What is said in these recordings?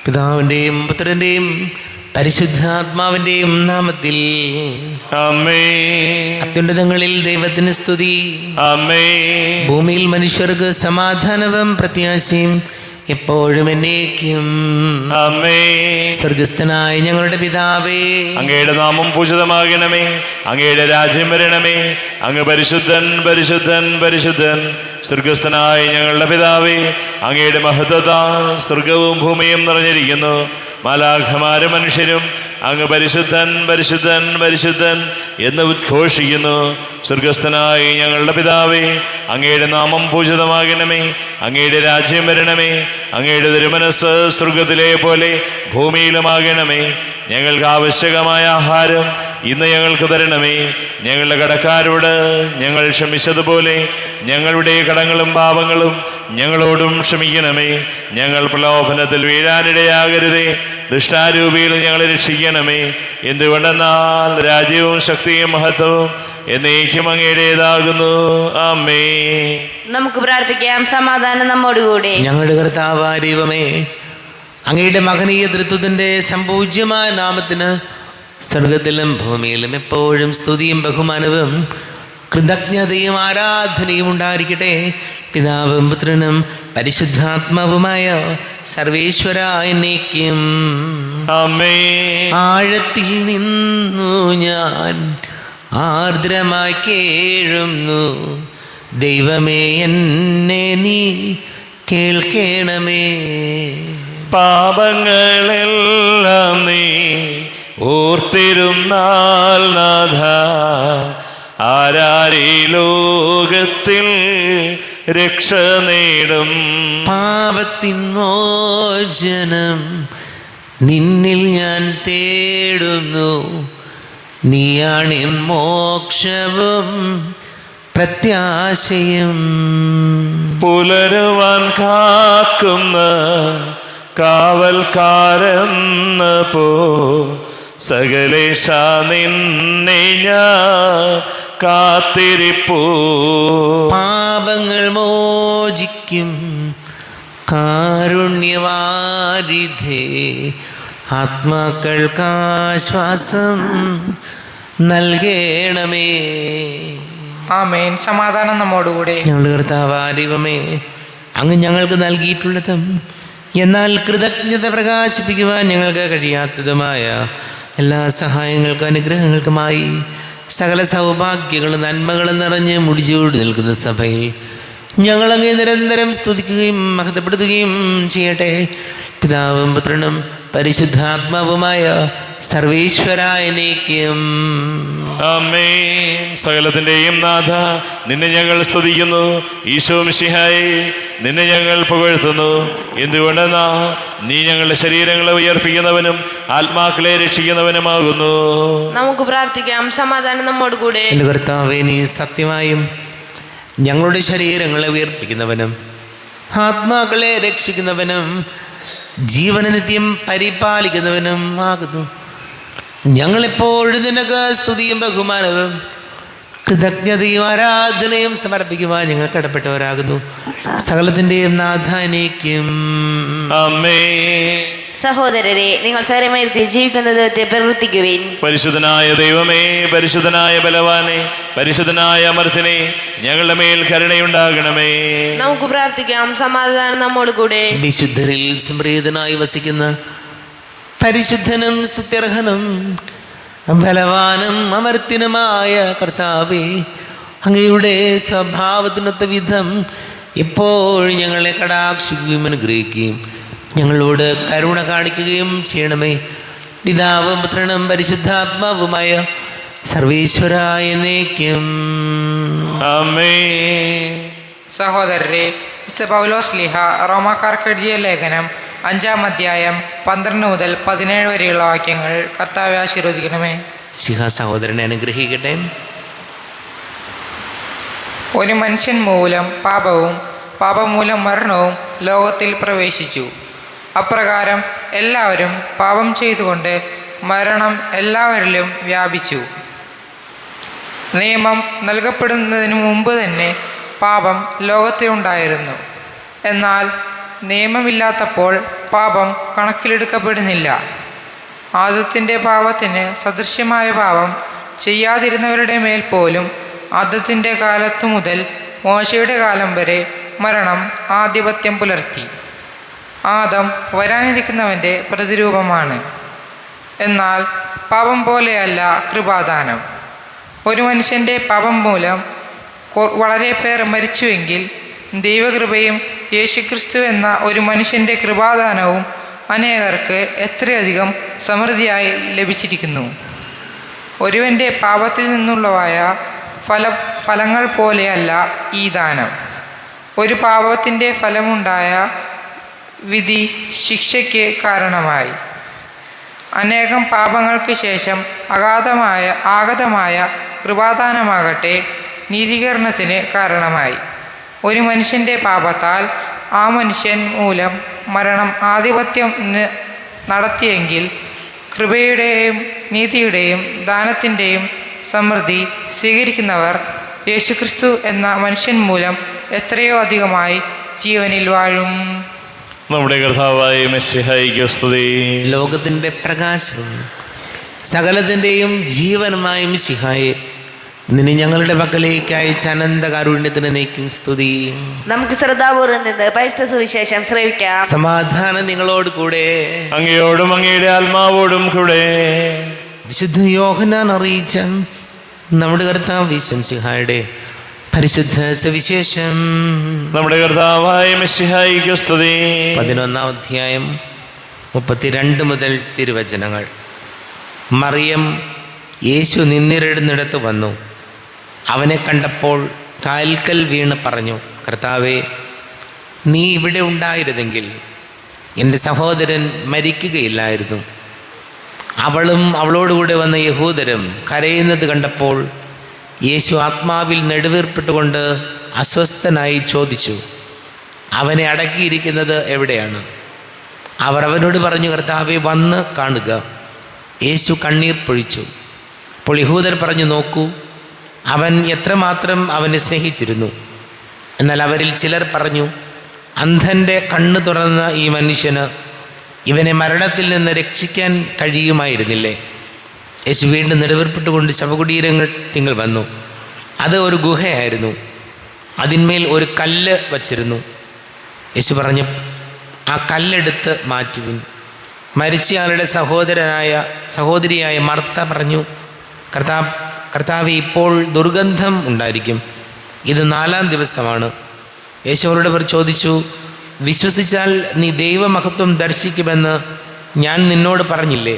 പിതാവിൻ്റെയും പുത്രൻ്റെയും പരിശുദ്ധാത്മാവിൻ്റെയും നാമത്തിൽ ആമേൻ. അത്യുന്നതങ്ങളിൽ ദൈവത്തിന് സ്തുതി. ആമേൻ. ഭൂമിയിൽ മനുഷ്യർക്ക് സമാധാനവും പ്രത്യാശയും എപ്പോഴും എന്നേക്കും. ആമേൻ. സ്വർഗസ്ഥനായ ഞങ്ങളുടെ പിതാവേ, അങ്ങയുടെ നാമം പൂജിതമാകണമേ. അങ്ങയുടെ രാജ്യം വരണമേ. അങ്ങ് പരിശുദ്ധൻ പരിശുദ്ധൻ പരിശുദ്ധൻ. സ്വർഗസ്ഥനായ ഞങ്ങളുടെ പിതാവേ, അങ്ങയുടെ മഹത്വത്താൽ സ്വർഗവും ഭൂമിയും നിറഞ്ഞിരിക്കുന്നു. മാലാഖമാരും മനുഷ്യരും അങ്ങ് പരിശുദ്ധൻ പരിശുദ്ധൻ പരിശുദ്ധൻ എന്ന് ഉദ്ഘോഷിക്കുന്നു. സ്വർഗസ്ഥനായ ഞങ്ങളുടെ പിതാവേ, അങ്ങയുടെ നാമം പൂജിതമാകണമേ. അങ്ങയുടെ രാജ്യം വരണമേ. അങ്ങയുടെ തിരുമനസ്സ് സ്വർഗത്തിലെ പോലെ ഭൂമിയിലുമാകണമേ. ഞങ്ങൾക്ക് ആവശ്യകമായ ആഹാരം ഇന്ന് ഞങ്ങൾക്ക് തരണമേ. ഞങ്ങളുടെ കടക്കാരോട് ഞങ്ങൾ ക്ഷമിച്ചതുപോലെ ഞങ്ങളുടെ കടങ്ങളും പാപങ്ങളും ഞങ്ങളോടും ക്ഷമിക്കണമേ. ഞങ്ങൾ പ്രലോഭനത്തിൽ വീഴാനിടയാകരുതേ. ദുഷ്ടാരൂപിയിൽ ഞങ്ങളെ രക്ഷിക്കണമേ. എന്തുകൊണ്ടെന്നാൽ രാജ്യവും ശക്തിയും മഹത്വവും എന്നേക്കും അങ്ങയുടേതാകുന്നു. ആമേൻ. നമുക്ക് പ്രാർത്ഥിക്കാം. സമാധാനം നമ്മോടുകൂടെ. ഞങ്ങളുടെ കർത്താവായ ദൈവമേ, അങ്ങയുടെ മഹനീയ തൃത്വത്തിൻ്റെ സംപൂജ്യമായ നാമത്തിന് സ്വർഗത്തിലും ഭൂമിയിലും എപ്പോഴും സ്തുതിയും ബഹുമാനവും കൃതജ്ഞതയും ആരാധനയും ഉണ്ടായിരിക്കട്ടെ. പിതാവും പുത്രനും പരിശുദ്ധാത്മാവുമായ സർവേശ്വര എന്നേക്കും. ആമേൻ. ആഴത്തിൽ നിന്നു ഞാൻ ആർദ്രമായി കേഴുന്നു. ദൈവമേ, എന്നെ നീ കേൾക്കണമേ. പാപങ്ങളെല്ലാം നീ ഓർത്തിരുന്നാൽ നാഥ, ആരാരീ ലോകത്തിൽ രക്ഷ നേടും. പാപത്തിൻ മോചനം നിന്നിൽ ഞാൻ തേടുന്നു. നീയാണിൻ മോക്ഷവും പ്രത്യാശയും. പുലരുവാൻ കാക്കുന്ന കാവൽക്കാരെന്ന പോ സകലേശ നിന്നെ ഞാൻ കാത്തിരിപ്പൂ. പാപങ്ങൾ മോചിക്കും കാരുണ്യവാരിധേ, ആത്മാക്കൾക്കാശ്വാസം നൽകണമേ. ആമേൻ. സമാധാനം നമ്മോടുകൂടെ. ഞങ്ങളുടെ കർത്താവായ ദൈവമേ, അങ്ങ് ഞങ്ങൾക്ക് നൽകിയിട്ടുള്ളതും എന്നാൽ കൃതജ്ഞത പ്രകാശിപ്പിക്കുവാൻ ഞങ്ങൾക്ക് കഴിയാത്തതുമായ എല്ലാ സഹായങ്ങൾക്കും അനുഗ്രഹങ്ങൾക്കുമായി സകല സൗഭാഗ്യങ്ങളും നന്മകളും നിറഞ്ഞ് മുടിച്ചൂടി നിൽക്കുന്ന സഭയിൽ ഞങ്ങളങ്ങ് നിരന്തരം സ്തുതിക്കുകയും മഹത്വപ്പെടുത്തുകയും ചെയ്യട്ടെ. പിതാവും പുത്രനും പരിശുദ്ധാത്മാവുമായ സർവേശ്വരായ എന്നേക്കും. ആമേൻ. സകലത്തിൻ്റെയും നാഥ, നിന്നെ ഞങ്ങൾ സ്തുതിക്കുന്നു. ഈശോ മിശിഹായേ, നിന്നെ ഞങ്ങൾ പുകഴ്ത്തുന്നു. എന്തുകൊണ്ടെന്നാ നീ ഞങ്ങളുടെ ശരീരങ്ങളെ ഉയർപ്പിക്കുന്നവനും ആത്മാക്കളെ രക്ഷിക്കുന്നവനുമാകുന്നു. നമുക്ക് പ്രാർത്ഥിക്കാം. സമാധാനം നമ്മോടുകൂടെ. എൻ്റെ കർത്താവേ, നീ സത്യമായും ഞങ്ങളുടെ ശരീരങ്ങളെ ഉയർപ്പിക്കുന്നവനും ആത്മാക്കളെ രക്ഷിക്കുന്നവനും ജീവന നിത്യം പരിപാലിക്കുന്നവനും ആകുന്നു. ഞങ്ങളെപ്പോഴും നിനക്ക് സ്തുതിയും ബഹുമാനവും കൃതജ്ഞതയും ആരാധനയും സമർപ്പിക്കുവാൻ ഞങ്ങൾ കടപ്പെട്ടവരാകുന്നു. സകലത്തിൻ്റെയും നാഥാനേക്കും. ആമേൻ. സഹോദരരെ, നിങ്ങൾ സകലമേർത്തി ജീവിക്കുന്നത് പ്രവർത്തിക്കുവിൻ. പരിശുദ്ധനായ ദൈവമേ, പരിശുദ്ധനായ ബലവാനെ, പരിശുദ്ധനായ അമർത്തിനെ, ഞങ്ങളുടെ മേൽ കരുണയുണ്ടാകണമേ. നമുക്ക് പ്രാർത്ഥിക്കാം. സമാധാനം നമ്മോടുകൂടെ. വിശുദ്ധരിൽ സംപ്രീതനായി വസിക്കുന്ന പരിശുദ്ധനും സ്തുത്യർഹനും ബലവാനും അമർത്തിനുമായ കർത്താവേ, അങ്ങയുടെ സ്വഭാവത്തിനൊത്ത വിധം എപ്പോഴും ഞങ്ങളെ കടാക്ഷിക്കുകയും അനുഗ്രഹിക്കുകയും ഞങ്ങളോട് കരുണ കാണിക്കുകയും ചെയ്യണമേ. പിതാവും പുത്രനും പരിശുദ്ധാത്മാവുമായ സർവേശ്വരായ എന്നേക്കും. ആമേൻ. സഹോദരരെ, വിശുദ്ധ പൗലോസ് ലീഹ റോമാക്കാർക്ക് എഴുതിയ ലേഖനം 5-ാം അധ്യായം 12 മുതൽ 17 വരെയുള്ള വാക്യങ്ങൾ കർത്താവെ ആശീർവദിക്കണമേ. ശിഹ സഹോദരനെ അനുഗ്രഹിക്കട്ടെ. ഒരു മനുഷ്യൻ മൂലം പാപവും പാപം മൂലം മരണവും ലോകത്തിൽ പ്രവേശിച്ചു. അപ്രകാരം എല്ലാവരും പാപം ചെയ്തുകൊണ്ട് മരണം എല്ലാവരിലും വ്യാപിച്ചു. നിയമം നൽകപ്പെടുന്നതിന് മുമ്പ് തന്നെ പാപം ലോകത്തിലുണ്ടായിരുന്നു. എന്നാൽ നിയമമില്ലാത്തപ്പോൾ പാപം കണക്കിലെടുക്കപ്പെടുന്നില്ല. ആദത്തിൻ്റെ പാപത്തിന് സദൃശ്യമായ പാപം ചെയ്യാതിരുന്നവരുടെ മേൽ പോലും ആദത്തിൻ്റെ കാലത്തു മുതൽ മോശയുടെ കാലം വരെ മരണം ആധിപത്യം പുലർത്തി. ആദം വരാനിരിക്കുന്നവൻ്റെ പ്രതിരൂപമാണ്. എന്നാൽ പാപം പോലെയല്ല കൃപാദാനം. ഒരു മനുഷ്യൻ്റെ പാപം മൂലം വളരെ പേർ മരിച്ചുവെങ്കിൽ ദൈവകൃപയും യേശുക്രിസ്തു എന്ന ഒരു മനുഷ്യൻ്റെ കൃപാദാനവും അനേകർക്ക് എത്രയധികം സമൃദ്ധിയായി ലഭിച്ചിരിക്കുന്നു. ഒരുവൻ്റെ പാപത്തിൽ നിന്നുള്ളവായ ഫലങ്ങൾ പോലെയല്ല ഈ ദാനം. ഒരു പാപത്തിൻ്റെ ഫലമുണ്ടായ വിധി ശിക്ഷയ്ക്ക് കാരണമായി. അനേകം പാപങ്ങൾക്ക് ശേഷം ആഗതമായ കൃപാദാനമാകട്ടെ നീതീകരണത്തിന് കാരണമായി. ഒരു മനുഷ്യൻ്റെ പാപത്താൽ ആ മനുഷ്യൻ മൂലം മരണം ആധിപത്യം നടത്തിയെങ്കിൽ കൃപയുടെയും നീതിയുടെയും ദാനത്തിൻ്റെയും സമൃദ്ധി സ്വീകരിക്കുന്നവർ യേശുക്രിസ്തു എന്ന മനുഷ്യൻ മൂലം എത്രയോ അധികമായി ജീവനിൽ വാഴും. നമ്മുടെ കർത്താവായ മിശിഹായിക്ക് സ്തുതി. ലോകത്തിൻ്റെ പ്രകാശവും സകലത്തിൻ്റെയും ജീവനുമായ മിശിഹായെ നിന്നെ ഞങ്ങളുടെ പക്കലേക്ക് അയച്ച അനന്ത കാരുണ്യത്തിന് നീക്കും സ്തുതി. നമുക്ക് ശ്രദ്ധാപൂർവ്വം നിന്ന് പരിശുദ്ധ സുവിശേഷം ശ്രവിക്കാം. സമാധാനം നിങ്ങളോട് കൂടെ. അങ്ങയോടും അങ്ങയുടെ ആത്മാവോടും കൂടെ. വിശുദ്ധ യോഹന്നാൻ അറിയിച്ച നമ്മുടെ കർത്താവ് മിശിഹായുടെ പരിശുദ്ധ സുവിശേഷം. നമ്മുടെ കർത്താവായ മിശിഹായിക്ക് സ്തുതി. 11-ാം അധ്യായം 32 മുതൽ തിരുവചനങ്ങൾ. മറിയം യേശു നിന്നിരുന്നിടത്ത് വന്നു. അവനെ കണ്ടപ്പോൾ കാൽക്കൽ വീണ് പറഞ്ഞു, കർത്താവേ, നീ ഇവിടെ ഉണ്ടായിരുന്നെങ്കിൽ എൻ്റെ സഹോദരൻ മരിക്കുകയില്ലായിരുന്നു. അവളും അവളോടുകൂടെ വന്ന യഹൂദരും കരയുന്നത് കണ്ടപ്പോൾ യേശു ആത്മാവിൽ നെടുവീർപ്പിട്ടുകൊണ്ട് അസ്വസ്ഥനായി ചോദിച്ചു, അവനെ അടക്കിയിരിക്കുന്നത് എവിടെയാണ്? അവർ അവനോട് പറഞ്ഞു, കർത്താവേ, വന്ന് കാണുക. യേശു കണ്ണീർ പൊഴിച്ചു. അപ്പോൾ യഹൂദർ പറഞ്ഞു, നോക്കൂ, അവൻ എത്രമാത്രം അവനെ സ്നേഹിച്ചിരുന്നു. എന്നാൽ അവരിൽ ചിലർ പറഞ്ഞു, അന്ധൻ്റെ കണ്ണ് തുറന്ന ഈ മനുഷ്യന് ഇവനെ മരണത്തിൽ നിന്ന് രക്ഷിക്കാൻ കഴിയുമായിരുന്നില്ലേ? യേശു വീണ്ടും നെടുവീർപ്പിട്ടുകൊണ്ട് ശവകുടീരത്തിൽ വന്നു. അത് ഒരു ഗുഹയായിരുന്നു. അതിന്മേൽ ഒരു കല്ല് വച്ചിരുന്നു. യേശു പറഞ്ഞു, ആ കല്ലെടുത്ത് മാറ്റുവിൻ. മരിച്ചയാളുടെ സഹോദരിയായ മർത്ത പറഞ്ഞു, കർത്താവേ, ഇപ്പോൾ ദുർഗന്ധം ഉണ്ടായിരിക്കും. ഇത് 4-ാം ദിവസമാണ്. യേശു അവരോട് ചോദിച്ചു, വിശ്വസിച്ചാൽ നീ ദൈവമഹത്വം ദർശിക്കുമെന്ന് ഞാൻ നിന്നോട് പറഞ്ഞില്ലേ?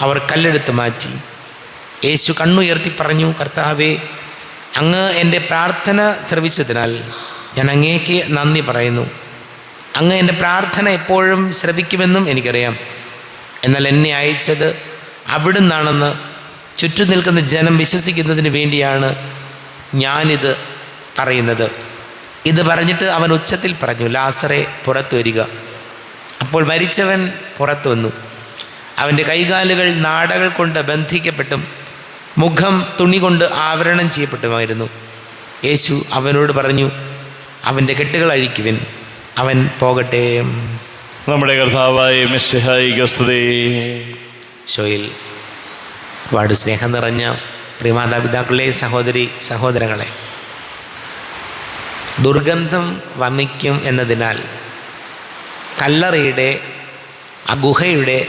അവർ കല്ലെടുത്ത് മാറ്റി. യേശു കണ്ണുയർത്തി പറഞ്ഞു, കർത്താവേ, അങ്ങ് എൻ്റെ പ്രാർത്ഥന ശ്രവിച്ചതിനാൽ ഞാൻ അങ്ങേക്ക് നന്ദി പറയുന്നു. അങ്ങ് എൻ്റെ പ്രാർത്ഥന എപ്പോഴും ശ്രവിക്കുമെന്നും എനിക്കറിയാം. എന്നാൽ എന്നെ അയച്ചത് അവിടുന്നാണെന്ന് ചുറ്റും നിൽക്കുന്ന ജനം വിശ്വസിക്കുന്നതിന് വേണ്ടിയാണ് ഞാനിത് പറയുന്നത്. ഇത് പറഞ്ഞിട്ട് അവൻ ഉച്ചത്തിൽ പറഞ്ഞു, ലാസറെ, പുറത്തു വരിക. അപ്പോൾ മരിച്ചവൻ പുറത്തു വന്നു. അവൻ്റെ കൈകാലുകൾ നാടകൾ കൊണ്ട് ബന്ധിക്കപ്പെട്ടും മുഖം തുണി കൊണ്ട് ആവരണം ചെയ്യപ്പെട്ടുമായിരുന്നു. യേശു അവനോട് പറഞ്ഞു, അവൻ്റെ കെട്ടുകൾ അഴിക്കുവിൻ, അവൻ പോകട്ടെ. നമ്മുടെ കർത്താവായ മിശിഹായിക്ക് സ്തുതി. ഷോയിൽ ഒരുപാട് സ്നേഹം നിറഞ്ഞ പ്രിയമാതാപിതാക്കളെ, സഹോദരങ്ങളെ, ദുർഗന്ധം വമിക്കും എന്നതിനാൽ കല്ലറയുടെ ആ ഗുഹയുടെ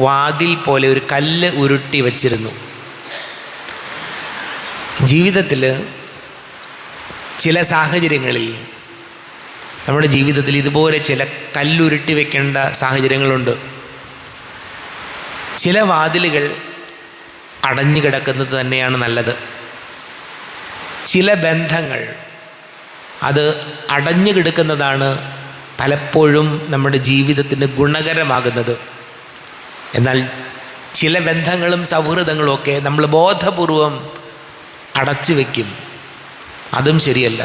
വാതിൽ പോലെ ഒരു കല്ല് ഉരുട്ടി വച്ചിരുന്നു. ജീവിതത്തിൽ ചില സാഹചര്യങ്ങളിൽ, നമ്മുടെ ജീവിതത്തിൽ ഇതുപോലെ ചില കല്ലുരുട്ടി വയ്ക്കേണ്ട സാഹചര്യങ്ങളുണ്ട്. ചില വാതിലുകൾ അടഞ്ഞു കിടക്കുന്നത് തന്നെയാണ് നല്ലത്. ചില ബന്ധങ്ങൾ അത് അടഞ്ഞു കിടക്കുന്നതാണ് പലപ്പോഴും നമ്മുടെ ജീവിതത്തിന് ഗുണകരമാകുന്നത്. എന്നാൽ ചില ബന്ധങ്ങളും സൗഹൃദങ്ങളും ഒക്കെ നമ്മൾ ബോധപൂർവം അടച്ചു വയ്ക്കും. അതും ശരിയല്ല.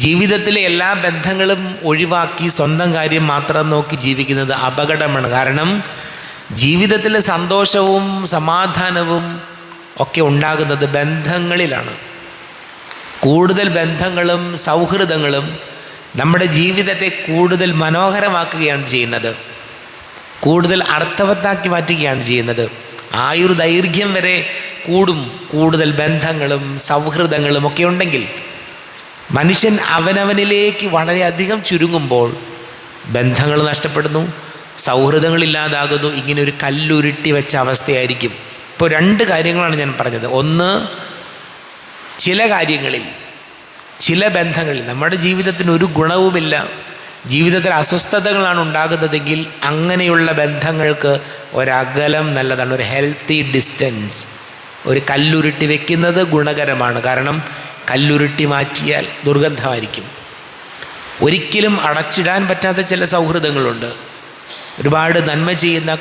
ജീവിതത്തിലെ എല്ലാ ബന്ധങ്ങളും ഒഴിവാക്കി സ്വന്തം കാര്യം മാത്രം നോക്കി ജീവിക്കുന്നത് അപകടമാണ്. കാരണം ജീവിതത്തിലെ സന്തോഷവും സമാധാനവും ഒക്കെ ഉണ്ടാകുന്നത് ബന്ധങ്ങളിലാണ്. കൂടുതൽ ബന്ധങ്ങളും സൗഹൃദങ്ങളും നമ്മുടെ ജീവിതത്തെ കൂടുതൽ മനോഹരമാക്കുകയാണ് ചെയ്യുന്നത്, കൂടുതൽ അർത്ഥവത്താക്കി മാറ്റുകയാണ് ചെയ്യുന്നത്. ആയുർദൈർഘ്യം വരെ കൂടും. കൂടുതൽ ബന്ധങ്ങളും സൗഹൃദങ്ങളും ഒക്കെ ഉണ്ടെങ്കിൽ മനുഷ്യൻ അവനവനിലേക്ക് വളരെയധികം ചുരുങ്ങുമ്പോൾ ബന്ധങ്ങൾ നഷ്ടപ്പെടുന്നു, സൗഹൃദങ്ങളില്ലാതാകുന്നു. ഇങ്ങനെ ഒരു കല്ലുരുട്ടി വെച്ച അവസ്ഥയായിരിക്കും. ഇപ്പോൾ 2 കാര്യങ്ങളാണ് ഞാൻ പറഞ്ഞത്. ഒന്ന്, ചില കാര്യങ്ങളിൽ, ചില ബന്ധങ്ങളിൽ നമ്മുടെ ജീവിതത്തിന് ഒരു ഗുണവുമില്ല, ജീവിതത്തിൽ അസ്വസ്ഥതകളാണ് ഉണ്ടാകുന്നതെങ്കിൽ അങ്ങനെയുള്ള ബന്ധങ്ങൾക്ക് ഒരകലം നല്ലതാണ്. ഒരു ഹെൽത്തി ഡിസ്റ്റൻസ്. ഒരു കല്ലുരുട്ടി വെക്കുന്നത് ഗുണകരമാണ്. കാരണം കല്ലുരുട്ടി മാറ്റിയാൽ ദുർഗന്ധമായിരിക്കും. ഒരിക്കലും അടച്ചിടാൻ പറ്റാത്ത ചില സൗഹൃദങ്ങളുണ്ട്. ഒരുപാട് നന്മ ചെയ്യുന്ന,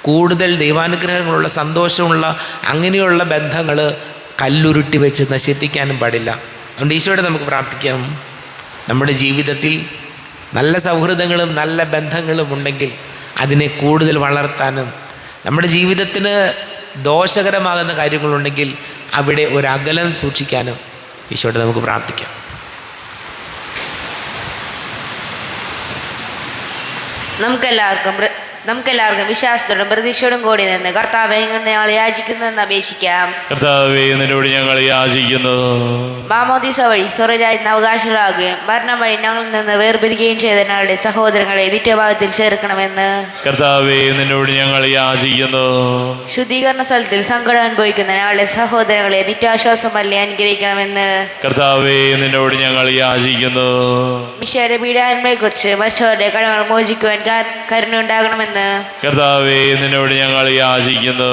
കൂടുതൽ ദൈവാനുഗ്രഹങ്ങളുള്ള, സന്തോഷമുള്ള അങ്ങനെയുള്ള ബന്ധങ്ങൾ കല്ലുരുട്ടി വെച്ച് നശിപ്പിക്കാനും പാടില്ല. അതുകൊണ്ട് ഈശോയോട് നമുക്ക് പ്രാർത്ഥിക്കാം, നമ്മുടെ ജീവിതത്തിൽ നല്ല സൗഹൃദങ്ങളും നല്ല ബന്ധങ്ങളും ഉണ്ടെങ്കിൽ അതിനെ കൂടുതൽ വളർത്താനും, നമ്മുടെ ജീവിതത്തിന് ദോഷകരമാകുന്ന കാര്യങ്ങളുണ്ടെങ്കിൽ അവിടെ ഒരു അകലം സൂക്ഷിക്കാനും ഈശോയോട് നമുക്ക് പ്രാർത്ഥിക്കാം. നമുക്കെല്ലാവർക്കും വിശ്വാസത്തോടും പ്രതീക്ഷയോടും കൂടി നിന്ന് കർത്താവേ ഞങ്ങൾ യാചിക്കുന്നതെന്ന് അപേക്ഷിക്കാം. കർത്താവേ, നിന്നോട് ഞങ്ങൾ യാചിക്കുന്നു. മാമോദീസ വഴി സ്വർഗ്ഗരാജ്യത്തിന് അവകാശികളാകുകയും മരണം വഴി ഞങ്ങളിൽ നിന്ന് വേർപിരിക്കുകയും ചെയ്ത ഞങ്ങളുടെ സഹോദരങ്ങളെ നിത്യഭാഗത്തിൽ ചേർക്കണമെന്ന്. കർത്താവേ, നിന്നോട് ഞങ്ങൾ യാചിക്കുന്നു. ശുദ്ധീകരണ സ്ഥലത്തിൽ സങ്കടം അനുഭവിക്കുന്ന ഞങ്ങളുടെ സഹോദരങ്ങളെ നിത്യാശ്വാസമല്ലേ അനുഗ്രഹിക്കണമെന്ന്. കർത്താവേ, നിന്നോട് ഞങ്ങൾ യാചിക്കുന്നു. മിശിഹായുടെ പീഡാനങ്ങളെ കുറിച്ച് മരിച്ചവരുടെ കടങ്ങൾ മോചിക്കുവാൻ കരുണയുണ്ടാകണമെന്ന്. കർത്താവേ, നിന്നോട് ഞങ്ങൾ യാചിക്കുന്നു.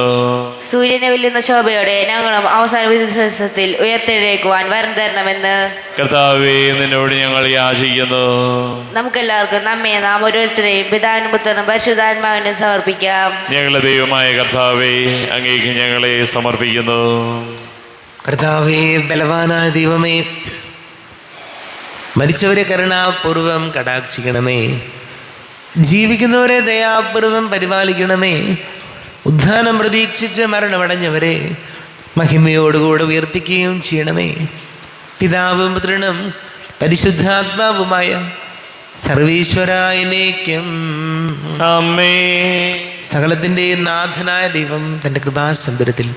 സൂര്യനെ വെല്ലുന്ന ശോഭയോടെ ഞങ്ങളും അവസാന ദിവസത്തിൽ ഉയർത്തെഴുന്നേൽക്കുവാൻ വരം തരണമെന്ന്. കർത്താവേ, നിന്നോട് ഞങ്ങൾ യാചിക്കുന്നു. നമുക്കെല്ലാവർക്കും നമ്മെ നാം ഓരോരുത്തരെയും പിതാവിനും പുത്രനും പരിശുദ്ധാത്മാവിനും സമർപ്പിക്കാം. ഞങ്ങളുടെ ദൈവമായ കർത്താവേ, അങ്ങേക്ക് ഞങ്ങളെ സമർപ്പിക്കുന്നു. കർത്താവേ, ബലവാനായ ദൈവമേ, മരിച്ചവരെ കരുണാപൂർവം കടാക്ഷിക്കണമേ, ജീവിക്കുന്നവരെ ദയാപൂർവം പരിപാലിക്കണമേ. ഉദ്ധാനം പ്രതീക്ഷിച്ച് മരണമടഞ്ഞവരെ മഹിമയോടുകൂടെ ഉയർപ്പിക്കുകയും ചെയ്യണമേ. പിതാവും പുത്രനും പരിശുദ്ധാത്മാവുമായ സർവീശ്വരായനേക്കും ആമേൻ. സകലത്തിൻ്റെയും നാഥനായ ദൈവം തൻ്റെ കൃപാസമ്പരത്തിൽ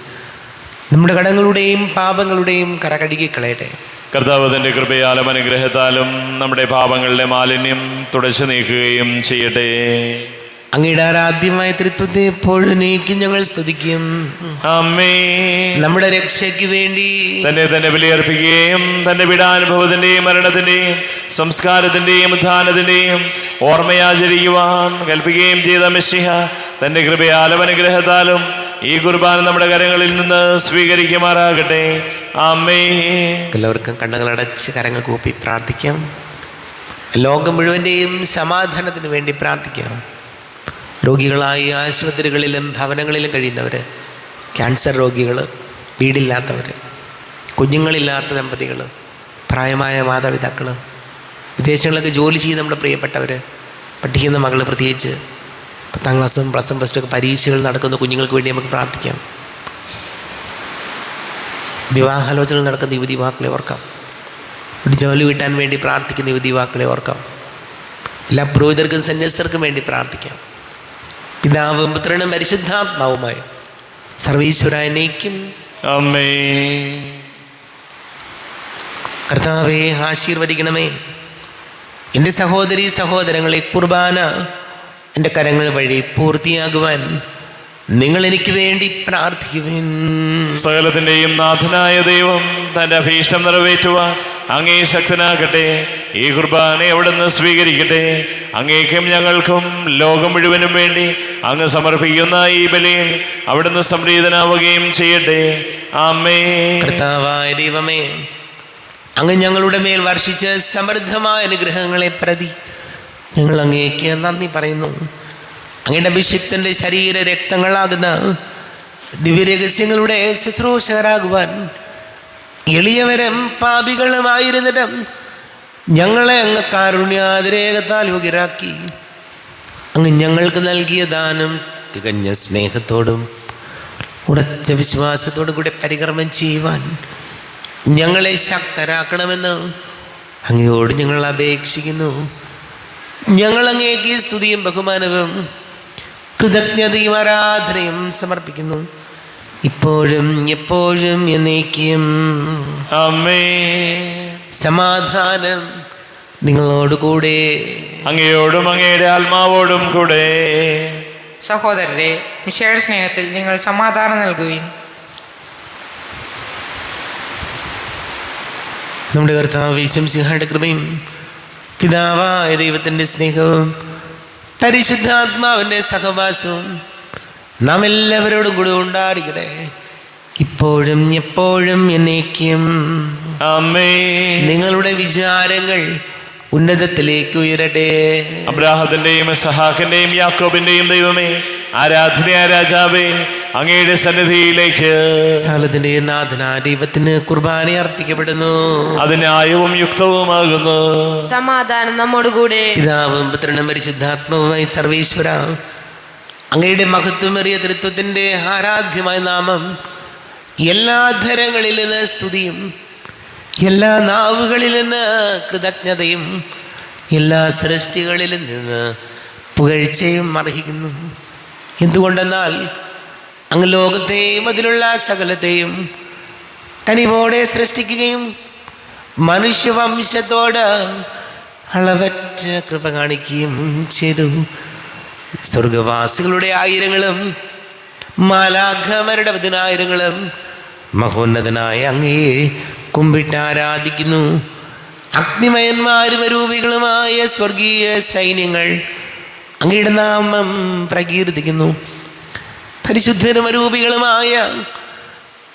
നമ്മുടെ കടങ്ങളുടെയും പാപങ്ങളുടെയും കര കഴുകിക്കളയട്ടെ. കർത്താവ് തൻ്റെ കൃപയാലും അനുഗ്രഹത്താലും നമ്മുടെ പാപങ്ങളുടെ മാലിന്യം തുടച്ചു നീക്കുകയും ചെയ്യട്ടെ. അങ്ങയുടെ ആരാധ്യമായ തൃത്വത്തെ എപ്പോഴും നീക്കി ഞങ്ങൾ സ്തുതിക്കും. ആമേൻ. നമ്മുടെ രക്ഷയ്ക്ക് വേണ്ടി തന്നെ ബലിയർപ്പിക്കുകയും തൻ്റെ പീഡാനുഭവത്തിൻ്റെയും മരണത്തിൻ്റെയും സംസ്കാരത്തിൻ്റെയും ഉത്ഥാനത്തിൻ്റെയും ഓർമ്മയാചരിക്കുവാൻ കൽപ്പിക്കുകയും ചെയ്ത മിശിഹ തൻ്റെ കൃപയാലും അനുഗ്രഹത്താലും ഈ കുർബാന നമ്മുടെ കരങ്ങളിൽ നിന്ന് സ്വീകരിക്കുമാറാകട്ടെ. ആമേൻ. എല്ലാവർക്കും കണ്ണുകളടച്ച് കരങ്ങൾ കൂപ്പി പ്രാർത്ഥിക്കാം. ലോകം മുഴുവൻ്റെയും സമാധാനത്തിന് വേണ്ടി പ്രാർത്ഥിക്കാം. രോഗികളായി ആശുപത്രികളിലും ഭവനങ്ങളിലും കഴിയുന്നവർ, ക്യാൻസർ രോഗികൾ, വീടില്ലാത്തവർ, കുഞ്ഞുങ്ങളില്ലാത്ത ദമ്പതികൾ, പ്രായമായ മാതാപിതാക്കൾ, വിദേശങ്ങളിലൊക്കെ ജോലി ചെയ്യുന്ന നമ്മുടെ പ്രിയപ്പെട്ടവർ, പഠിക്കുന്ന മകൾ, പ്രത്യേകിച്ച് 10ാം ക്ലാസ്സും +1 +2 ഒക്കെ പരീക്ഷകൾ നടക്കുന്ന കുഞ്ഞുങ്ങൾക്ക് വേണ്ടി നമുക്ക് പ്രാർത്ഥിക്കാം. വിവാഹാലോചനകൾ നടക്കുന്ന യുവതി യുവാക്കളെ ഓർക്കാം. ഒരു ജോലി കിട്ടാൻ വേണ്ടി പ്രാർത്ഥിക്കുന്ന യുവതി യുവാക്കളെ ഓർക്കാം. എല്ലാ പുരോഹിതർക്കും സന്യസ്തർക്കും വേണ്ടി പ്രാർത്ഥിക്കാം. പിതാവും പുത്രനും പരിശുദ്ധാത്മാവുമായ സർവീശ്വരനേക്കും ആമേൻ. കർത്താവേ, ആശീർവദിക്കണമേ. എൻ്റെ സഹോദരീ സഹോദരങ്ങളെ, കുർബാന എൻ്റെ കരങ്ങൾ വഴി പൂർത്തിയാകുവാൻ നിങ്ങൾ എനിക്ക് വേണ്ടി പ്രാർത്ഥിക്കുവിൻ. സകലത്തിൻ്റെയും നാഥനായ ദൈവം തൻ്റെ അഭീഷ്ടം നിറവേറ്റുവാൻ അങ്ങേ ശക്തനാകട്ടെ. ഈ കുർബാന അവിടുന്ന് സ്വീകരിക്കട്ടെ. അങ്ങേക്കും ഞങ്ങൾക്കും ലോകം മുഴുവനും വേണ്ടി അങ്ങ് സമർപ്പിക്കുന്ന ഈ ബലിയിൽ അവിടുന്ന് സംപ്രീതനാവുകയും ചെയ്യട്ടെ. ആമേൻ. കർത്താവായ ദൈവമേ, അങ്ങ് ഞങ്ങളുടെ മേൽ വർഷിച്ച സമൃദ്ധമായ അനുഗ്രഹങ്ങളെ പ്രതി ഞങ്ങൾ അങ്ങേക്ക് നന്ദി പറയുന്നു. അങ്ങയുടെ അഭിഷിക്തൻ്റെ ശരീര രക്തങ്ങളാകുന്ന ദിവ്യരഹസ്യങ്ങളുടെ ശുശ്രൂഷകരാകുവാൻ എളിയവരും പാപികളുമായിരുന്നിട്ടും ഞങ്ങളെ അങ്ങ് കാരുണ്യാതിരേകത്താൽ യോഗ്യരാക്കി. അങ്ങ് ഞങ്ങൾക്ക് നൽകിയ ദാനം തികഞ്ഞ സ്നേഹത്തോടും ഉറച്ച വിശ്വാസത്തോടും കൂടെ പരികർമ്മം ചെയ്യുവാൻ ഞങ്ങളെ ശക്തരാക്കണമെന്ന് അങ്ങയോട് ഞങ്ങൾ അപേക്ഷിക്കുന്നു. ഞങ്ങൾ അങ്ങേക്ക് സ്തുതിയും ബഹുമാനവും കൃതജ്ഞതയും ആരാധനയും സമർപ്പിക്കുന്നു, ഇപ്പോഴും എപ്പോഴും എന്നേക്കും. ആമേൻ. സമാധാനം നിങ്ങളോട് കൂടെ. അങ്ങയോടും അങ്ങയുടെ ആത്മാവോടും കൂടെ. സഹോദരരെ, മിശിഹായുടെ സ്നേഹത്തിൽ നിങ്ങൾ സമാധാനം നൽകുവിൻ. നമ്മുടെ കർത്താവ് യേശു മിശിഹായുടെ കൃപയും പിതാവായ ദൈവത്തിൻ്റെ സ്നേഹവും പരിശുദ്ധാത്മാവിൻ്റെ സഹവാസവും നാം എല്ലാവരോടും കൂടെ ഉണ്ടായിരിക്കട്ടെ, ഇപ്പോഴും എപ്പോഴും എന്നേക്കും. ആമേൻ. നിങ്ങളുടെ വിചാരങ്ങൾ ഉന്നതത്തിലേക്ക് ഉയരട്ടെ. അബ്രാഹത്തിന്റെയും ഇസ്ഹാക്കിന്റെയും യാക്കോബിന്റെയും ദൈവമേ, ആരാധനയായ രാജാവേ, അങ്ങയുടെ സന്നിധിയിലേക്ക് സകലത്തിന്റെ നാഥനായ ദൈവത്തിന് കുർബാന അർപ്പിക്കപ്പെടുന്നു. അത് ന്യായവും യുക്തവുമാകുന്നു. സമാധാനം നമ്മോടുകൂടെ. പിതാവും പുത്രനും പരിശുദ്ധാത്മാവുമായി സർവേശ്വര, അങ്ങയുടെ മഹത്വമേറിയ തൃത്വത്തിന്റെ ആരാധ്യമായ നാമം എല്ലാ ധരങ്ങളിൽ നിന്ന് സ്തുതിയും എല്ലാ നാവുകളിൽ നിന്ന് കൃതജ്ഞതയും എല്ലാ സൃഷ്ടികളിൽ നിന്ന് പുകഴ്ചയും അർഹിക്കുന്നു. എന്തുകൊണ്ടെന്നാൽ അങ്ങ് ലോകത്തെയും അതിലുള്ള സകലത്തെയും കനിവോടെ സൃഷ്ടിക്കുകയും മനുഷ്യവംശത്തോട് അളവറ്റ കൃപ കാണിക്കുകയും ചെയ്തു. സ്വർഗവാസികളുടെ ആയിരങ്ങളും മാലാഖമാരുടെ 10,000-ങ്ങളും മഹോന്നതനായ അങ്ങയെ കുമ്പിട്ട് ആരാധിക്കുന്നു. അഗ്നിമയന്മാരും അരൂപികളുമായ സ്വർഗീയ സൈന്യങ്ങൾ അങ്ങയുടെ നാമം പ്രകീർത്തിക്കുന്നു. പരിശുദ്ധരും അരൂപികളുമായ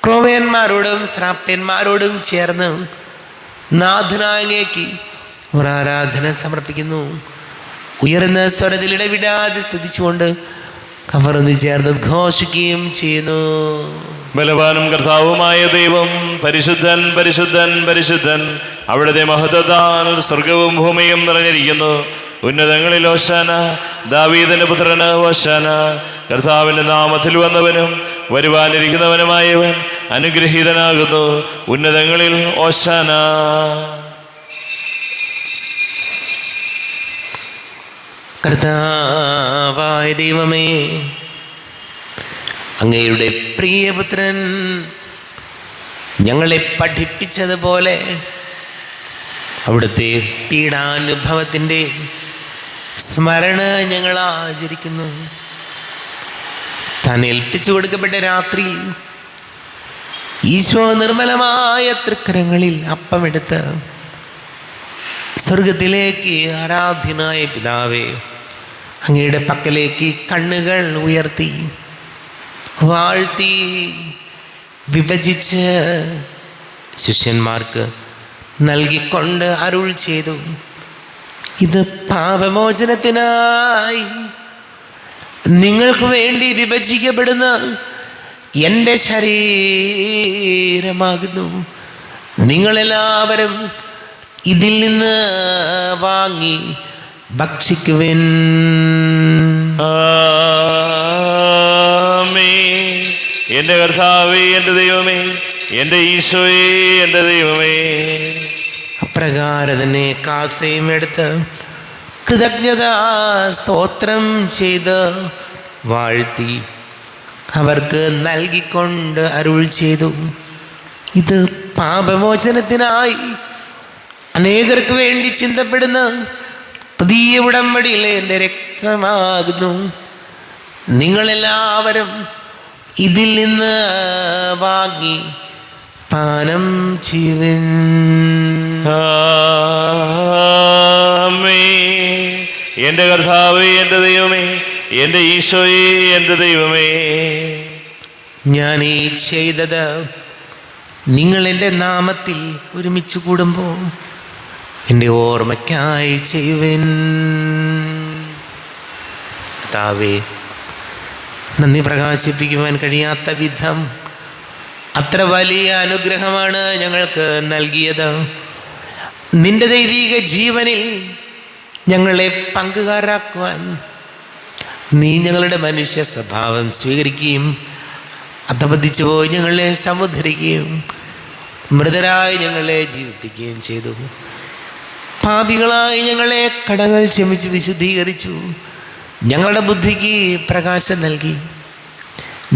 ക്രോവേന്മാരോടും ശ്രാപ്യന്മാരോടും ചേർന്ന് നാഥനായ അങ്ങേക്ക് ഒരു ആരാധന സമർപ്പിക്കുന്നു. ഉയർന്ന സ്വരത്തിൽ ഇടവിടാതെ സ്തുതിച്ചുകൊണ്ട് അവർ ഒന്ന് ചേർന്ന് ഘോഷിക്കുകയും ചെയ്യുന്നു. ബലവാനും കർത്താവുമായ ദൈവം, പരിശുദ്ധൻ പരിശുദ്ധൻ പരിശുദ്ധൻ, അവിടുത്തെ മഹത്വത്താൽ സ്വർഗവും ഭൂമിയും നിറഞ്ഞിരിക്കുന്നു. ഉന്നതങ്ങളിൽ ഓശാന, ദാവീദിന്റെ പുത്രന് ഓശാന. കർത്താവിന്റെ നാമത്തിൽ വന്നവനും വരുവാനിരിക്കുന്നവനുമായവൻ അനുഗ്രഹീതനാകുന്നു. ഉന്നതങ്ങളിൽ ഓശാന. കർത്താവായ ദൈവമേ, അങ്ങയുടെ പ്രിയപുത്രൻ ഞങ്ങളെ പഠിപ്പിച്ചതുപോലെ അവിടുത്തെ പീഡാനുഭവത്തിൻ്റെ സ്മരണ ഞങ്ങൾ ആചരിക്കുന്നു. താൻ ഏൽപ്പിച്ചു കൊടുക്കപ്പെട്ട രാത്രിയിൽ ഈശോ നിർമ്മലമായ തൃക്കരങ്ങളിൽ അപ്പമെടുത്ത് സ്വർഗത്തിലേക്ക് ആരാധ്യനായ പിതാവേ, അങ്ങയുടെ പക്കലേക്ക് കണ്ണുകൾ ഉയർത്തി വാഴ്ത്തി വിഭജിച്ച് ശിഷ്യന്മാർക്ക് നൽകിക്കൊണ്ട് അരുൾ ചെയ്തു, ഇത് പാപമോചനത്തിനായി നിങ്ങൾക്ക് വേണ്ടി വിഭജിക്കപ്പെടുന്ന എൻ്റെ ശരീരമാകുന്നു. നിങ്ങളെല്ലാവരും ഇതിൽ നിന്ന് വാങ്ങി ഭക്ഷിക്കുവിൻ. എൻ്റെ കർത്താവേ, എൻ്റെ ദൈവമേ, എൻ്റെ ഈശോയേ, എൻ്റെ ദൈവമേ. അപ്രകാരം തന്നെ കാസയും എടുത്ത് കൃതജ്ഞത സ്തോത്രം ചെയ്ത് വാഴ്ത്തി അവർക്ക് നൽകിക്കൊണ്ട് അരുൾ ചെയ്തു, ഇത് പാപമോചനത്തിനായി അനേകർക്ക് വേണ്ടി ചിന്തപ്പെടുന്ന പുതിയ ഉടമ്പടിയിലെ എൻ്റെ രക്തമാകുന്നു. നിങ്ങളെല്ലാവരും ഇതിൽ നിന്ന് വാങ്ങി പാനം ചെയ്യുവിൻ. എൻ്റെ കർത്താവേ, എൻ്റെ ദൈവമേ, എൻ്റെ ഈശോയേ, എൻ്റെ ദൈവമേ. ഞാൻ ഈ ചെയ്തത് നിങ്ങൾ എൻ്റെ നാമത്തിൽ ഒരുമിച്ച് കൂടുമ്പോൾ എൻ്റെ ഓർമ്മയ്ക്കായി ചെയ്യുവിൻ. കർത്താവേ, നന്ദി പ്രകാശിപ്പിക്കുവാൻ കഴിയാത്ത വിധം അത്ര വലിയ അനുഗ്രഹമാണ് ഞങ്ങൾക്ക് നൽകിയത്. നിന്റെ ദൈവിക ജീവനിൽ ഞങ്ങളെ പങ്കുകാരാക്കുവാൻ നീ ഞങ്ങളുടെ മനുഷ്യ സ്വഭാവം സ്വീകരിക്കുകയും അധപതിച്ചു പോയി ഞങ്ങളെ സമുദ്ധരിക്കുകയും മൃതരായി ഞങ്ങളെ ജീവിപ്പിക്കുകയും ചെയ്തു. പാപികളായി ഞങ്ങളെ കടങ്ങൾ ക്ഷമിച്ച് വിശുദ്ധീകരിച്ചു. ഞങ്ങളുടെ ബുദ്ധിക്ക് പ്രകാശം നൽകി.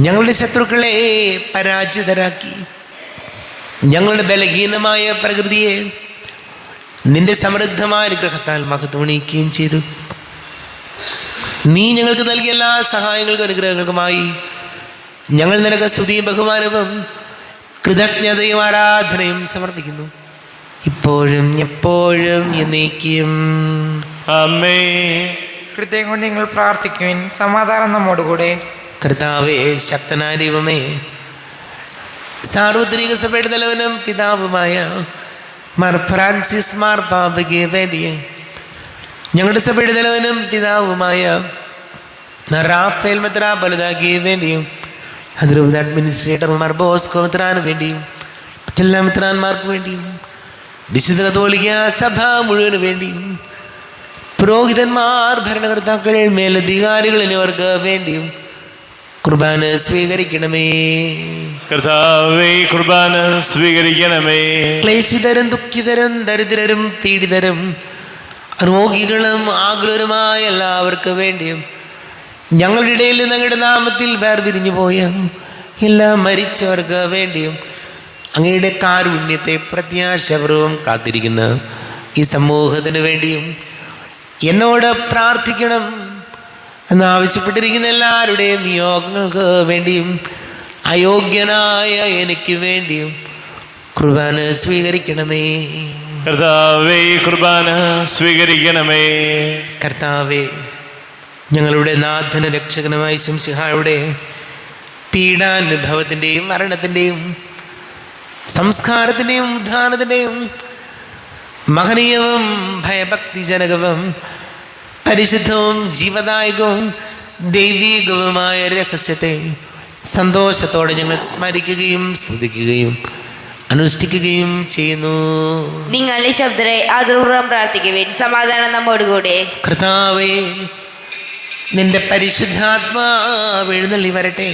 ഞങ്ങളുടെ ശത്രുക്കളെ പരാജിതരാക്കി. ഞങ്ങളുടെ ബലഹീനമായ പ്രകൃതിയെ നിന്റെ സമൃദ്ധമായ അനുഗ്രഹത്താൽ മഹത്വണിയിക്കുകയും ചെയ്തു. നീ ഞങ്ങൾക്ക് നൽകിയ എല്ലാ സഹായങ്ങൾക്കും അനുഗ്രഹങ്ങൾക്കുമായി ഞങ്ങൾ നിനക്ക് സ്തുതിയും ബഹുമാനവും കൃതജ്ഞതയും ആരാധനയും സമർപ്പിക്കുന്നു, ഇപ്പോഴും എപ്പോഴും എന്നേക്കും. ആമേൻ. ഹൃദയം കൊണ്ട് നിങ്ങൾ പ്രാർത്ഥിക്കുവിൻ. സമാധാനം നമ്മോടുകൂടെ. കർത്താവേ, ശക്തനായ ദൈവമേ, സാർവത്രിക സഭയുടെ തലവനും പിതാവുമായ മാർ ഫ്രാൻസിസ് മാർപ്പാപ്പയ്ക്ക് വേണ്ടി, ഞങ്ങളുടെ സഭയുടെ തലവനും പിതാവുമായ റാഫേൽ മെത്രാപ്പൊലീത്തായ്ക്ക് വേണ്ടിയും, അതിരൂപത അഡ്മിനിസ്ട്രേറ്റർമാർ ബോസ്കോ മെത്രാന് വേണ്ടിയും, മറ്റെല്ലാ മെത്രാന്മാർക്ക് വേണ്ടിയും, വിശുദ്ധ കത്തോലിക്ക സഭ മുഴുവന് വേണ്ടിയും, പുരോഹിതന്മാർ, ഭരണകർത്താക്കൾ, മേലധികാരികൾ എന്നിവർക്ക് വേണ്ടിയും കുർബാന സ്വീകരിക്കണമേ. കർത്താവേ, കുർബാന സ്വീകരിക്കണമേ. ക്ലേശിതരും ദുഃഖിതരും ദരിദ്രരും പീഡിതരും രോഗികളും ആകുലരുമായ എല്ലാവർക്കും വേണ്ടിയും, ഞങ്ങളുടെ ഇടയിൽ ഞങ്ങളുടെ നാമത്തിൽ വേർപിരിഞ്ഞു പോയ എല്ലാ മരിച്ചവർക്ക് വേണ്ടിയും, അങ്ങയുടെ കാരുണ്യത്തെ പ്രത്യാശപൂർവം കാത്തിരിക്കുന്ന ഈ സമൂഹത്തിന് വേണ്ടിയും എന്നോട് പ്രാർത്ഥിക്കണം എന്നാവശ്യപ്പെട്ടിരിക്കുന്ന എല്ലാവരുടെയും നിയോഗങ്ങൾക്ക് വേണ്ടിയും, അയോഗ്യനായ എനിക്ക് വേണ്ടിയും കുർബാന സ്വീകരിക്കണമേ. കർത്താവേ, കുർബാന സ്വീകരിക്കണമേ. കർത്താവേ, ഞങ്ങളുടെ നാഥന രക്ഷകനുമായ ശംസിഹായുടെ പീഡാനുഭവത്തിൻ്റെയും മരണത്തിൻ്റെയും സംസ്കാരത്തിൻ്റെയും ഉദ്ധാനത്തിൻ്റെയും മഹനീയവും ഭയഭക്തിജനകവും പരിശുദ്ധവും ജീവദായകവും ദൈവീകവുമായ രഹസ്യത്തെ സന്തോഷത്തോടെ ഞങ്ങൾ സ്മരിക്കുകയും സ്തുതിക്കുകയും അനുഷ്ഠിക്കുകയും ചെയ്യുന്നു. നിങ്ങൾ നിശബ്ദരെ ആദരപൂർവ്വം പ്രാർത്ഥിക്കുവിൻ. സമാധാനം നമ്മോടുകൂടെ. കർത്താവേ, നിന്റെ പരിശുദ്ധാത്മാവ് എഴുന്നള്ളി വരട്ടെ.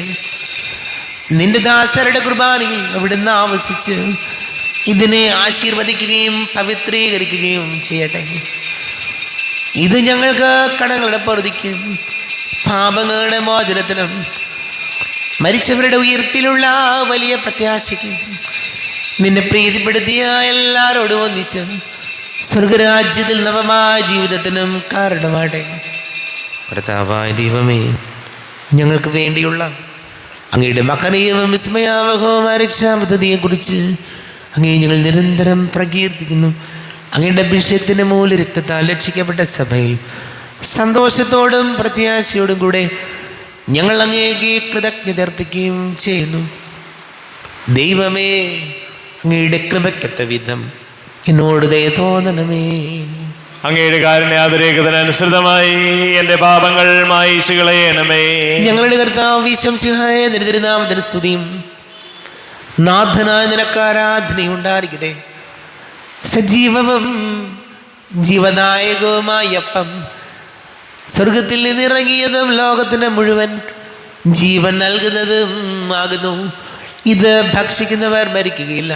നിന്റെ ദാസരുടെ കുർബാനയിൽ അവിടുന്ന് ആവസിച്ച് ഇതിനെ ആശീർവദിക്കുകയും പവിത്രീകരിക്കുകയും ചെയ്യട്ടെ. ഇത് ഞങ്ങൾക്ക് കടങ്ങളുടെ പൊറുതിക്കും പാപങ്ങളുടെ മോചനത്തിനും മരിച്ചവരുടെ ഉയർപ്പിലുള്ള വലിയ പ്രത്യാശയ്ക്കും നിന്നെ പ്രീതിപ്പെടുത്തിയ എല്ലാവരോടും ഒന്നിച്ച് സ്വർഗരാജ്യത്തിൽ നവമായ ജീവിതത്തിനും കാരണമാട്ടെ. കർത്താവായ ദൈവമേ, ഞങ്ങൾക്ക് വേണ്ടിയുള്ള അങ്ങയുടെ മഹനീയവും വിസ്മയാവഹവുമായ രക്ഷാപദ്ധതിയെക്കുറിച്ച് അങ്ങേ ഞങ്ങൾ നിരന്തരം പ്രകീർത്തിക്കുന്നു. അങ്ങയുടെ അഭിഷേകത്തിൻ്റെ മൂല രക്തത്താൽ രക്ഷിക്കപ്പെട്ട സഭയിൽ സന്തോഷത്തോടും പ്രത്യാശയോടും കൂടെ ഞങ്ങൾ അങ്ങേക്ക് കൃതജ്ഞത അർപ്പിക്കുകയും ചെയ്യുന്നു. ദൈവമേ, അങ്ങയുടെ കൃപയ്ക്കൊത്ത വിധം എന്നോട് ദയ തോന്നണമേ. അങ്ങയുടെ കാരുണ്യാതിരേകത്തിനനുസൃതമായി എൻ്റെ പാപങ്ങൾ മായിച്ചു കളയണമേ. ഞങ്ങളുടെ കർത്താവ് ശംസിഹായ നിരതിരുനാമത്തിന് സ്തുതിയും നാഥനായ നിനക്ക് ആരാധനയും ഉണ്ടായിരിക്കട്ടെ. സജീവവും ജീവദായകവുമായ അപ്പം സ്വർഗത്തിൽ നിന്നിറങ്ങിയതും ലോകത്തിന് മുഴുവൻ ജീവൻ നൽകുന്നതും ആകുന്നു. ഇത് ഭക്ഷിക്കുന്നവർ മരിക്കുകയില്ല,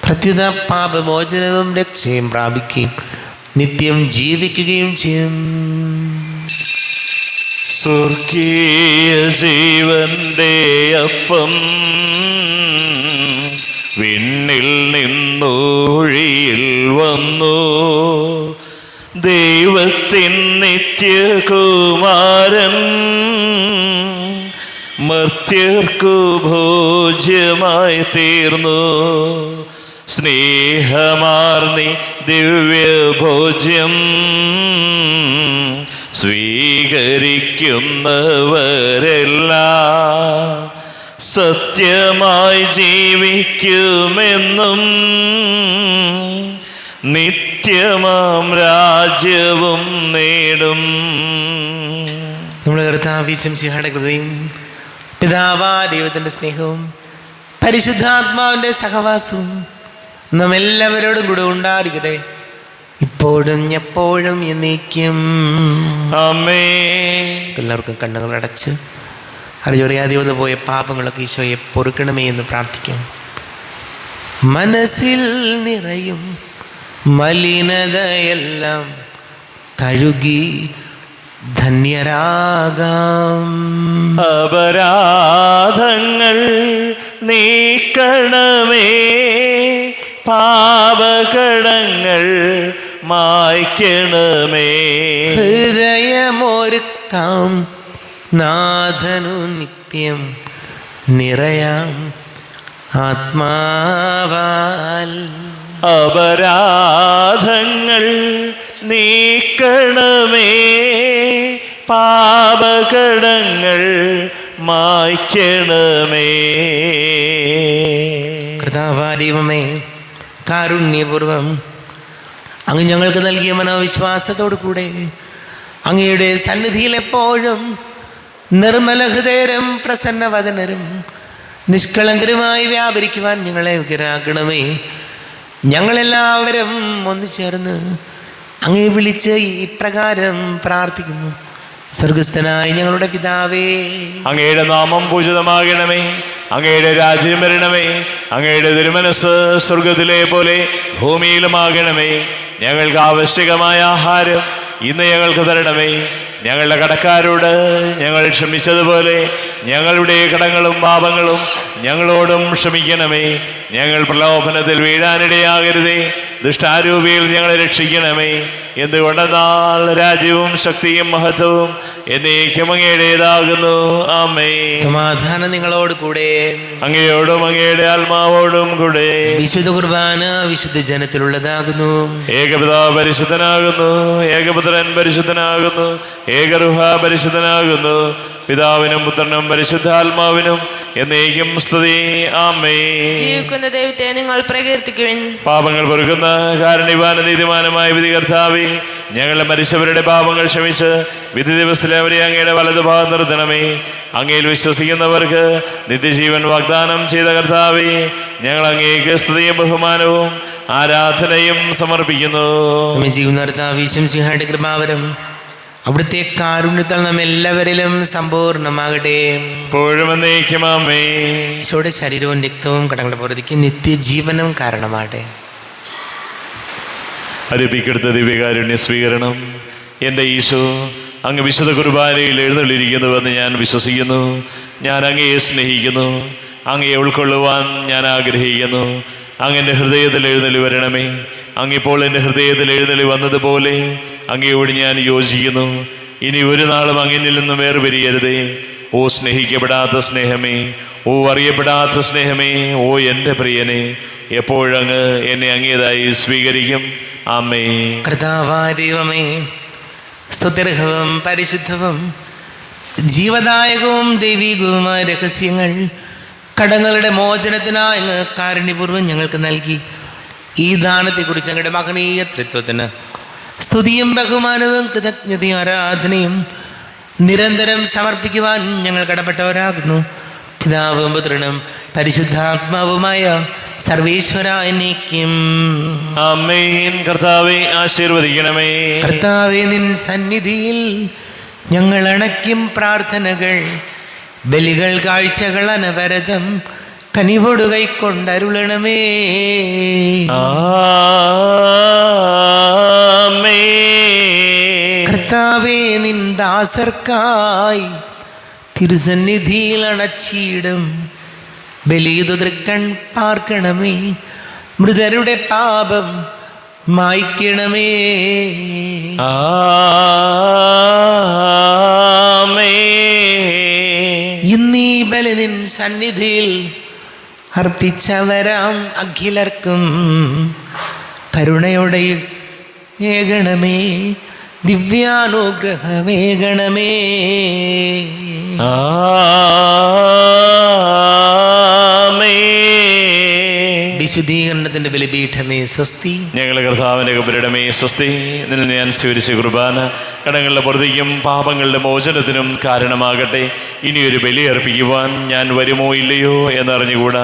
പ്രത്യുത പാപമോചനവും രക്ഷയും പ്രാപിക്കുകയും നിത്യം ജീവിക്കുകയും ചെയ്യും. സ്വർഗീയ ജീവന്റെ അപ്പം വിണ്ണിൽ നിന്നൊഴിയിൽ വന്നു, ദൈവത്തിൻ നിത്യകുമാരൻ മർത്യർക്കു ഭോജ്യമായി തീർന്നു. സ്നേഹമാർന്നി ദിവ്യഭോജ്യം സ്വീകരിക്കുന്നവരെല്ലാം സത്യമായി ജീവിക്കുമെന്നും നിത്യമാം രാജ്യവും നേടും. നമ്മുടെ കർത്താവ് ശംസിഹായുടെ കൃപയും പിതാവാ ദൈവത്തിൻ്റെ സ്നേഹവും പരിശുദ്ധാത്മാവിൻ്റെ സഹവാസവും നാം എല്ലാവരോടും കൂടെ ഉണ്ടായിരിക്കട്ടെ, ഇപ്പോഴും എപ്പോഴും എന്നേക്കും. ആമേൻ. എല്ലാവർക്കും കണ്ണുകൾ അടച്ച് അറിയാതെ വന്നു പോയ പാപങ്ങളൊക്കെ ഈശോയെ പൊറുക്കണമേ എന്ന് പ്രാർത്ഥിക്കാം. മനസ്സിൽ നിറയും മലിനതയെല്ലാം കഴുകി ധന്യരാകാം. അപരാധങ്ങൾ നീക്കണമേ, പാപകടങ്ങൾ മായ്ക്കണമേ. ഹൃദയമൊരുക്കാം നാഥനു നിത്യം നിറയാം ആത്മാവാൽ. അപരാധങ്ങൾ നീക്കണമേ, പാപകടങ്ങൾ മായ്ക്കണമേ. കർത്താവാദൈവമേ, കാരുണ്യപൂർവം അങ്ങ് ഞങ്ങൾക്ക് നൽകിയ മനോവിശ്വാസത്തോടു കൂടെ അങ്ങയുടെ സന്നിധിയിൽ എപ്പോഴും നിർമ്മല ഹൃദയരും പ്രസന്നവദനരും നിഷ്കളങ്കരുമായി വ്യാപരിക്കുവാൻ ഞങ്ങളെ യോഗ്യരാക്കണമേ. ഞങ്ങളെല്ലാവരും ഒന്നു ചേർന്ന് അങ്ങേ വിളിച്ച് ഇപ്രകാരം പ്രാർത്ഥിക്കുന്നു. സ്വർഗസ്ഥനായ ഞങ്ങളുടെ പിതാവേ, അങ്ങയുടെ നാമം പൂജിതമാകണമേ, അങ്ങയുടെ രാജ്യം വരണമേ, അങ്ങയുടെ തിരുമനസ് സ്വർഗത്തിലെ പോലെ ഭൂമിയിലുമാകണമേ. ഞങ്ങൾക്ക് ആവശ്യകമായ ആഹാരം ഇന്ന് ഞങ്ങൾക്ക് തരണമേ. ഞങ്ങളുടെ കടക്കാരോട് ഞങ്ങൾ ക്ഷമിച്ചതുപോലെ ഞങ്ങളുടെ കടങ്ങളും പാപങ്ങളും ഞങ്ങളോടും ക്ഷമിക്കണമേ. ഞങ്ങൾ പ്രലോഭനത്തിൽ വീഴാനിടയാകരുതേ, ദുഷ്ടാരൂപിയിൽ ഞങ്ങളെ രക്ഷിക്കണമേ. എന്തുകൊണ്ടെന്നാൽ രാജ്യവും ശക്തിയും മഹത്വവും എന്നേക്കും അങ്ങയുടേതാകുന്നു. ആമേൻ. സമാധാനം നിങ്ങളോട് കൂടെ, അങ്ങയോടും അങ്ങയുടെ ആത്മാവോടും കൂടെ. വിശുദ്ധ കുർബാന വിശുദ്ധ ജനത്തിലുള്ളതാകുന്നു. ഏകപിതാവ് പരിശുദ്ധനാകുന്നു, ഏകപുത്രൻ പരിശുദ്ധനാകുന്നു, ഏകറുഹ പരിശുദ്ധനാകുന്നു. പിതാവിനും പുത്രനും പരിശുദ്ധാത്മാവിനും എന്നേക്കും സ്തുതി. ആമേൻ. ജീവിക്കുന്ന ദൈവത്തെ നിങ്ങൾ പ്രകീർത്തിക്കുവിൻ. പാപങ്ങൾ പൊറുക്കുന്ന കാരുണ്യവാന നീതിമാനമായ വിധികർത്താവേ, ഞങ്ങളുടെ മരിച്ചവരുടെ പാപങ്ങൾ ക്ഷമിച്ച് വിധി ദിവസത്തിലെ അവരെ അങ്ങയുടെ വലതുഭാഗം നിർത്തണമേ. അങ്ങയിൽ വിശ്വസിക്കുന്നവർക്ക് നിത്യജീവൻ വാഗ്ദാനം ചെയ്ത കർത്താവേ, ഞങ്ങൾ അങ്ങേക്ക് സ്തുതിയും ബഹുമാനവും ആരാധനയും സമർപ്പിക്കുന്നു. കൃപാവരം അവിടുത്തെ കാരുണ്യത്താൽ നാം എല്ലാവരിലും സമ്പൂർണ്ണമാകട്ടെ. ഇപ്പോഴും എന്നേക്കും ആമേൻ. ഈശോയുടെ ശരീരവും രക്തവും കടങ്ങളുടെ പുറത്തേക്ക് നിത്യജീവനും കാരണമാകട്ടെ. അർപ്പിക്കെടുത്ത ദിവ്യകാരുണ്യ സ്വീകരണം. എൻ്റെ ഈശോ, അങ്ങ് വിശുദ്ധ കുർബാനയിൽ എഴുന്നള്ളിയിരിക്കുന്നുവെന്ന് ഞാൻ വിശ്വസിക്കുന്നു. ഞാൻ അങ്ങയെ സ്നേഹിക്കുന്നു, അങ്ങയെ ഉൾക്കൊള്ളുവാൻ ഞാൻ ആഗ്രഹിക്കുന്നു. അങ്ങെൻ്റെ ഹൃദയത്തിൽ എഴുന്നള്ളി വരണമേ. അങ്ങിപ്പോൾ എൻ്റെ ഹൃദയത്തിൽ എഴുന്നള്ളി വന്നതുപോലെ അങ്ങയോട് ഞാൻ യോജിക്കുന്നു. ഇനി ഒരു നാളും അങ്ങിൽ നിന്നും വേർപിരിയരുതേ. ഓ സ്നേഹിക്കപ്പെടാത്ത സ്നേഹമേ, ഓ അറിയപ്പെടാത്ത സ്നേഹമേ, ഓ എൻ്റെ പ്രിയനെ, എപ്പോഴങ്ങ് എന്നെ അങ്ങേതായി സ്വീകരിക്കും. ആമേൻ. കർത്താവായ ദൈവമേ, സ്തുത്യർഹവും പരിശുദ്ധവും ജീവദായകവും ദൈവികവുമായ രഹസ്യങ്ങൾ കടങ്ങളുടെ മോചനത്തിനായി അങ്ങ് കാരുണ്യപൂർവ്വം ഞങ്ങൾക്ക് നൽകി. ഈ ദാനത്തെക്കുറിച്ച് ഞങ്ങളുടെ മഹനീയ തൃത്വത്തിന് സ്തുതിയും ബഹുമാനവും കൃതജ്ഞതയും ആരാധനയും നിരന്തരം സമർപ്പിക്കുവാൻ ഞങ്ങൾ കടപ്പെട്ടവരാകുന്നു. പിതാവും പുത്രനും പരിശുദ്ധാത്മാവുമായ സർവേശ്വര എന്നേക്കും ആമേൻ. കർത്താവേ ആശീർവദിക്കണമേ. കർത്താവേ, നിൻ സന്നിധിയിൽ ഞങ്ങൾ അണയ്ക്കും പ്രാർത്ഥനകൾ, ബലികൾ, കാഴ്ചകൾ അനവരതം കനിവോട് കൈക്കൊണ്ടരുളണമേ. ആമേൻ. കർത്താവേ, നിൻ ദാസർക്കായി തിരുസന്നിധിയിൽ അണച്ചിടും ബലിതുതൃക്കൺ പാർക്കണമേ. മൃതരുടെ പാപം മായ്ക്കണമേ. ഇന്നീ ബലി നിൻ സന്നിധിയിൽ അർപ്പിച്ചവരാം അഖിലർക്കും കരുണയോടെ ഏകണമേ, ദിവ്യാനുഗ്രഹമേകണമേ. വിശുദ്ധീകരണത്തിന്റെ ബലിപീഠമേ സ്വസ്തി. ഞങ്ങളുടെ കർത്താവിന്റെ കബരിടമേ സ്വസ്തി. നിന്നെ ഞാൻ സ്വീകരിച്ച കുർബാന കടങ്ങളുടെ പൊറുതിക്കും പാപങ്ങളുടെ മോചനത്തിനും കാരണമാകട്ടെ. ഇനിയൊരു ബലി അർപ്പിക്കുവാൻ ഞാൻ വരുമോ ഇല്ലയോ എന്നറിഞ്ഞുകൂടാ.